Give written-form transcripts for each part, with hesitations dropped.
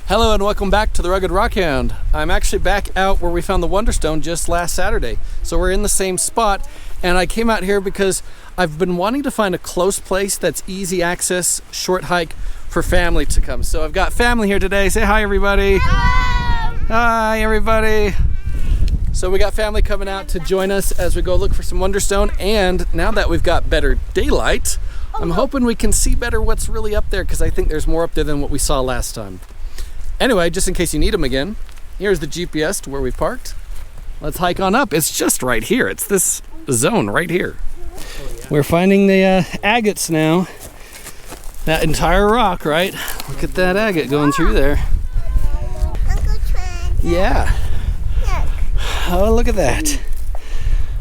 Hello and welcome back to the Rugged Rockhound. I'm actually back out where we found the Wonderstone just last Saturday. So we're in the same spot, and I came out here because I've been wanting to find a close place that's easy access, short hike for family to come. So I've got family here today. Say hi, everybody. Hello. Hi, everybody. So we got family coming out to join us as we go look for some Wonderstone, and now that we've got better daylight, I'm hoping we can see better what's really up there, because I think there's more up there than what we saw last time. Anyway, just in case you need them again, here's the GPS to where we've parked. Let's hike on up. It's just right here. It's this zone right here. We're finding the agates now. That entire rock, right? Look at that agate going through there. Yeah. Oh, look at that.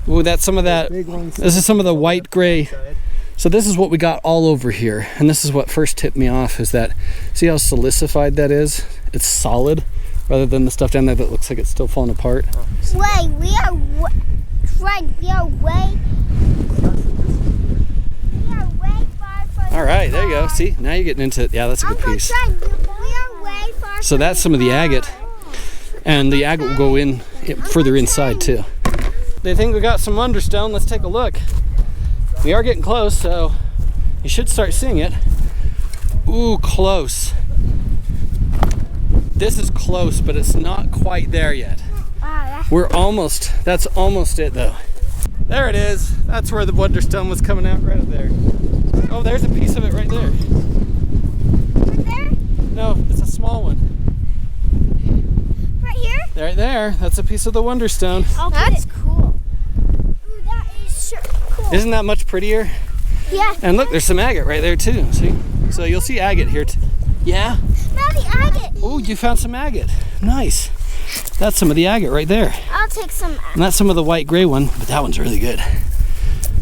Oh, that's some of that. This is some of the white gray. So this is what we got all over here, and this is what first tipped me off, is that, see how silicified that is? It's solid, rather than the stuff down there that looks like it's still falling apart. Wait, we are way far from. All right, there you go. See, now you're getting into it. Yeah, that's a good piece. We are way far. So that's some of the agate, and the agate will go in further inside too. They think we got some Wonderstone. Let's take a look. We are getting close, so you should start seeing it. Ooh, close. This is close, but it's not quite there yet. Wow, That's almost it though. There it is. That's where the Wonderstone was coming out, right up there. Oh, there's a piece of it right there. right there? No, it's a small one. Right here? Right there. That's a piece of the Wonderstone. Oh, that's cool. Ooh, that is sure cool. Isn't that much prettier? Yeah. And look, there's some agate right there too. See? So you'll see agate here too. Yeah? Now the agate. Oh, you found some agate. Nice. That's some of the agate right there. I'll take some agate. And that's some of the white gray one, but that one's really good.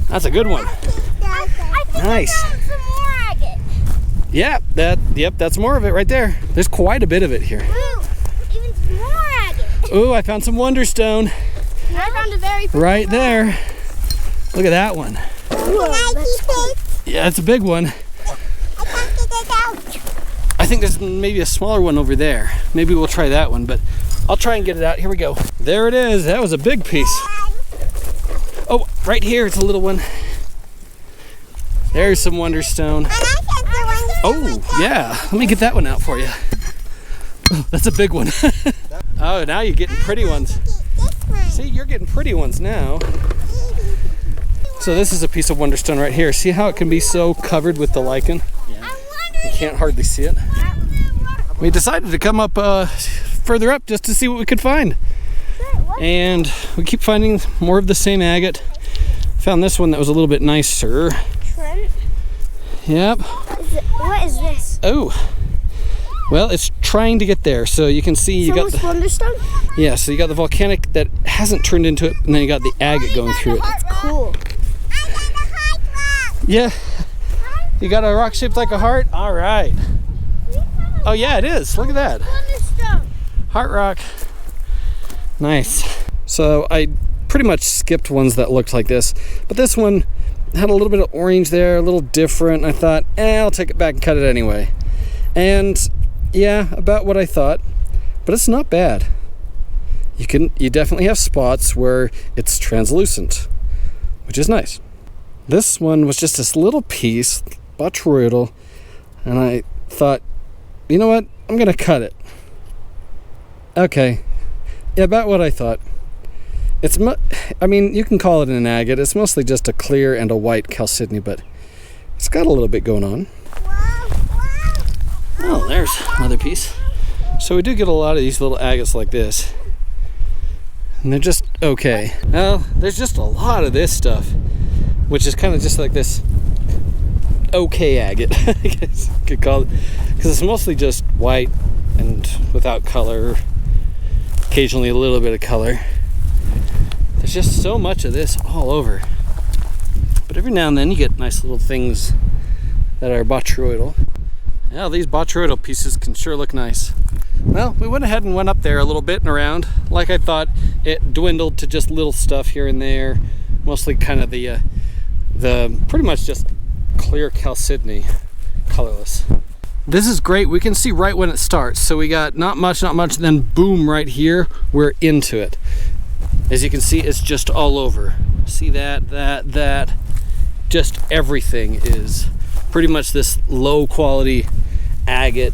That's a good one. I think Nice. I found some more agate. Yep, that's more of it right there. There's quite a bit of it here. Ooh, even more agate. Ooh, I found some Wonderstone I found a very pretty right there. Look at that one. one. Yeah, it's a big one. I think there's maybe a smaller one over there. Maybe we'll try that one, but I'll try and get it out. Here we go. There it is. That was a big piece. Oh, right here, it's a little one. There's some Wonderstone. Oh, yeah. Let me get that one out for you. Oh, that's a big one. Oh, now you're getting pretty ones. See, you're getting pretty ones now. So this is a piece of Wonderstone right here. See how it can be so covered with the lichen? You can't hardly see it. We decided to come up further up just to see what we could find. And we keep finding more of the same agate. Found this one that was a little bit nicer. Trent? Yep. What is this? Oh. Well, it's trying to get there. So you can see you got the Wonderstone? yeah. So you got the volcanic that hasn't turned into it, and then you got the agate going through it. That's cool. Yeah. You got a rock shaped like a heart. All right. Oh yeah, it is. Look at that. Wonderstone. Heart rock. Nice. So I pretty much skipped ones that looked like this, but this one had a little bit of orange there, a little different. I thought, I'll take it back and cut it anyway. And yeah, about what I thought, but it's not bad. You definitely have spots where it's translucent, which is nice. This one was just this little piece, botryoidal, and I thought, you know what? I'm gonna cut it. Okay, yeah, about what I thought. I mean, you can call it an agate. It's mostly just a clear and a white chalcedony, but it's got a little bit going on. Oh, there's another piece. So we do get a lot of these little agates like this, and they're just okay. Well, there's just a lot of this stuff, which is kind of just like this okay agate, I guess you could call it, because it's mostly just white and without color, occasionally a little bit of color. There's just so much of this all over, but every now and then you get nice little things that are botryoidal. Yeah, these botryoidal pieces can sure look nice. Well, we went ahead and went up there a little bit and around. Like I thought, it dwindled to just little stuff here and there, mostly kind of the pretty much just clear chalcedony, colorless. This is great. We can see right when it starts. So we got not much, then boom, right here, we're into it. As you can see, it's just all over. See that. Just everything is pretty much this low quality agate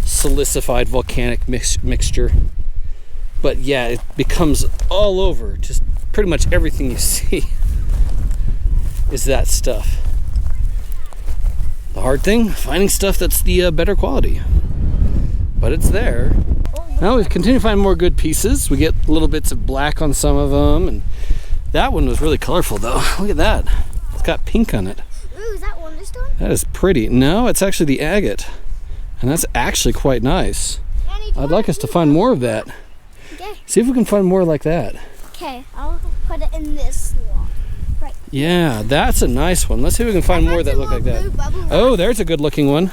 silicified volcanic mixture. But yeah, it becomes all over. Just pretty much everything you see is that stuff. The hard thing, finding stuff that's the better quality. But it's there. Now we continue to find more good pieces. We get little bits of black on some of them, and that one was really colorful though. Look at that. It's got pink on it. Ooh, is that Wonderstone? That is pretty. No, it's actually the agate. And that's actually quite nice. I'd like us to find more of that. Okay. See if we can find more like that. Okay, I'll put it in this slot. Right. Yeah, that's a nice one. Let's see if we can find more that look like that. Oh, there's a good looking one.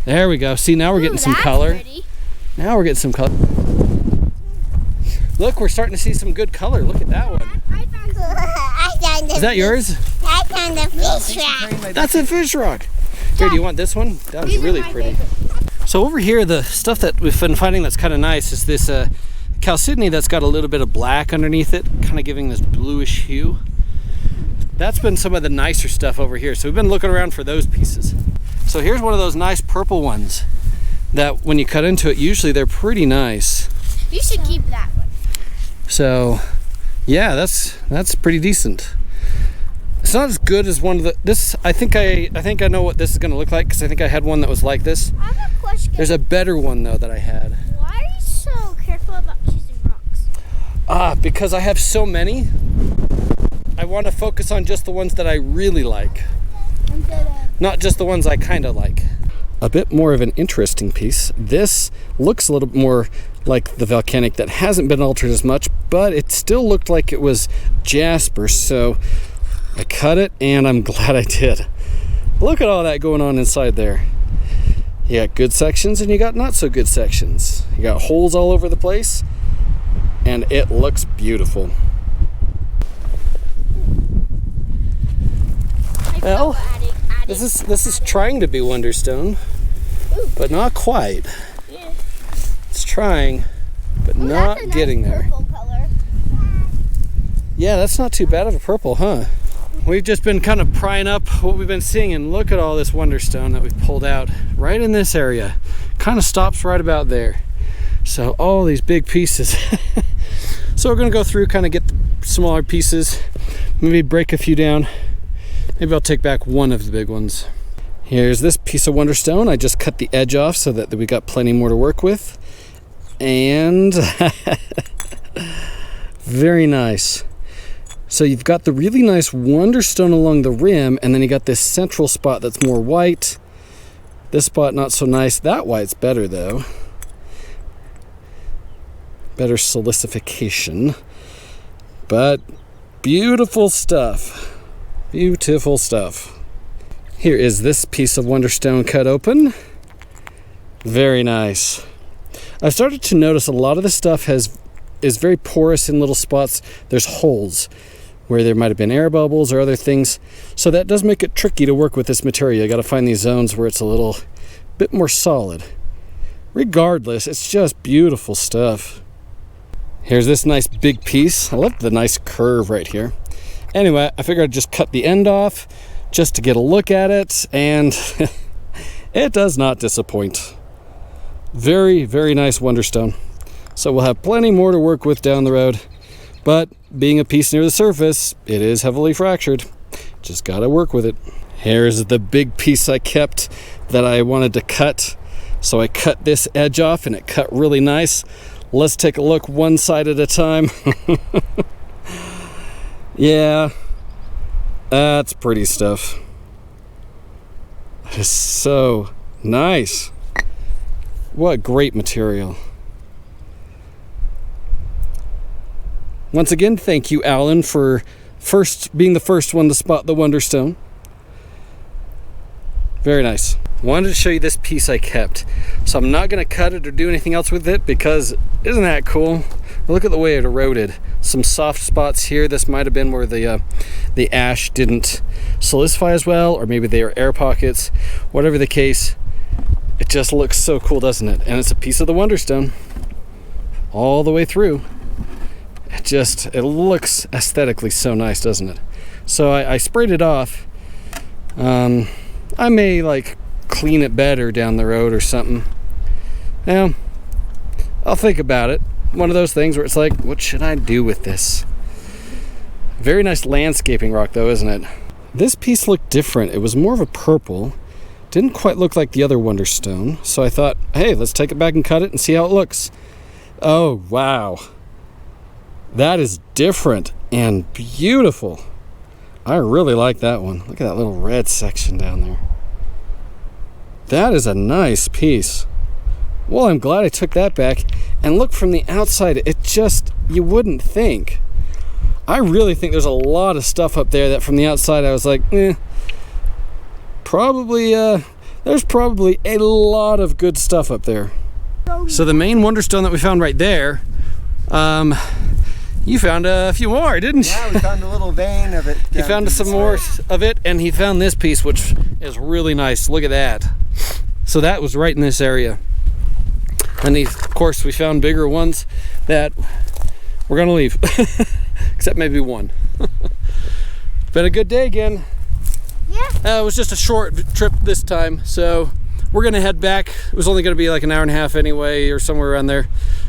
There we go. See, now we're getting some color. Pretty. Now we're getting some color. Look, we're starting to see some good color. Look at that one. I found Is that yours? I found a fish rock. That's a fish rock. Here, do you want this one? That was really pretty. So over here, the stuff that we've been finding that's kind of nice is this chalcedony that's got a little bit of black underneath it, kind of giving this bluish hue. That's been some of the nicer stuff over here. So we've been looking around for those pieces. So here's one of those nice purple ones that when you cut into it, usually they're pretty nice. You should keep that one. So yeah, that's pretty decent. It's not as good as one of the, this, I think I know what this is gonna look like, because I think I had one that was like this. I have a question. There's a better one though that I had. Why are you so careful about choosing rocks? Because I have so many. I want to focus on just the ones that I really like. Not just the ones I kind of like. A bit more of an interesting piece. This looks a little bit more like the volcanic that hasn't been altered as much, but it still looked like it was jasper, so I cut it and I'm glad I did. Look at all that going on inside there. You got good sections and you got not so good sections. You got holes all over the place and it looks beautiful. Well, this is trying to be Wonderstone, but not quite. Yeah. It's trying, but not That's a getting nice there. purple color. Yeah, that's not too bad of a purple, huh? We've just been kind of prying up what we've been seeing, and look at all this Wonderstone that we've pulled out right in this area. Kind of stops right about there. So all these big pieces. So we're gonna go through, kind of get the smaller pieces, maybe break a few down. Maybe I'll take back one of the big ones. Here's this piece of Wonderstone. I just cut the edge off so that we got plenty more to work with. And very nice. So you've got the really nice Wonderstone along the rim, and then you got this central spot that's more white. This spot not so nice. That white's better though. Better silicification. But beautiful stuff. Beautiful stuff. Here is this piece of Wonderstone cut open. Very nice. I've started to notice a lot of the stuff is very porous in little spots. There's holes where there might have been air bubbles or other things. So that does make it tricky to work with this material. You got to find these zones where it's a little bit more solid. Regardless, it's just beautiful stuff. Here's this nice big piece. I love the nice curve right here. Anyway, I figured I'd just cut the end off just to get a look at it, and it does not disappoint. Very, very nice Wonderstone. So we'll have plenty more to work with down the road, but being a piece near the surface, it is heavily fractured. Just gotta work with it. Here's the big piece I kept that I wanted to cut. So I cut this edge off and it cut really nice. Let's take a look one side at a time. Yeah, that's pretty stuff. That is so nice. What great material. Once again, thank you, Alan, for being the first one to spot the Wonderstone. Very nice. wanted to show you this piece I kept. So I'm not gonna cut it or do anything else with it because isn't that cool? Look at the way it eroded. Some soft spots here. This might have been where the ash didn't solidify as well, or maybe they are air pockets. Whatever the case, it just looks so cool, doesn't it? And it's a piece of the Wonderstone all the way through. It looks aesthetically so nice, doesn't it? So I sprayed it off. I may like clean it better down the road or something. Now, I'll think about it. One of those things where it's like, what should I do with this? Very nice landscaping rock though, isn't it? This piece looked different. It was more of a purple. Didn't quite look like the other Wonderstone. So I thought, hey, let's take it back and cut it and see how it looks. Oh, wow. That is different and beautiful. I really like that one. Look at that little red section down there. That is a nice piece. Well, I'm glad I took that back. And look, from the outside, you wouldn't think. I really think there's a lot of stuff up there that from the outside I was like, there's probably a lot of good stuff up there. So the main Wonderstone that we found right there, you found a few more, didn't you? Yeah, we found a little vein of it. He found some more of it, and he found this piece, which is really nice. Look at that. So that was right in this area. And of course, we found bigger ones that we're gonna leave, except maybe one. Been a good day again. Yeah. It was just a short trip this time, so we're gonna head back. It was only gonna be like an hour and a half anyway, or somewhere around there,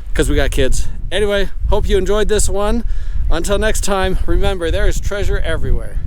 because we got kids. Anyway, hope you enjoyed this one. Until next time, remember, there is treasure everywhere.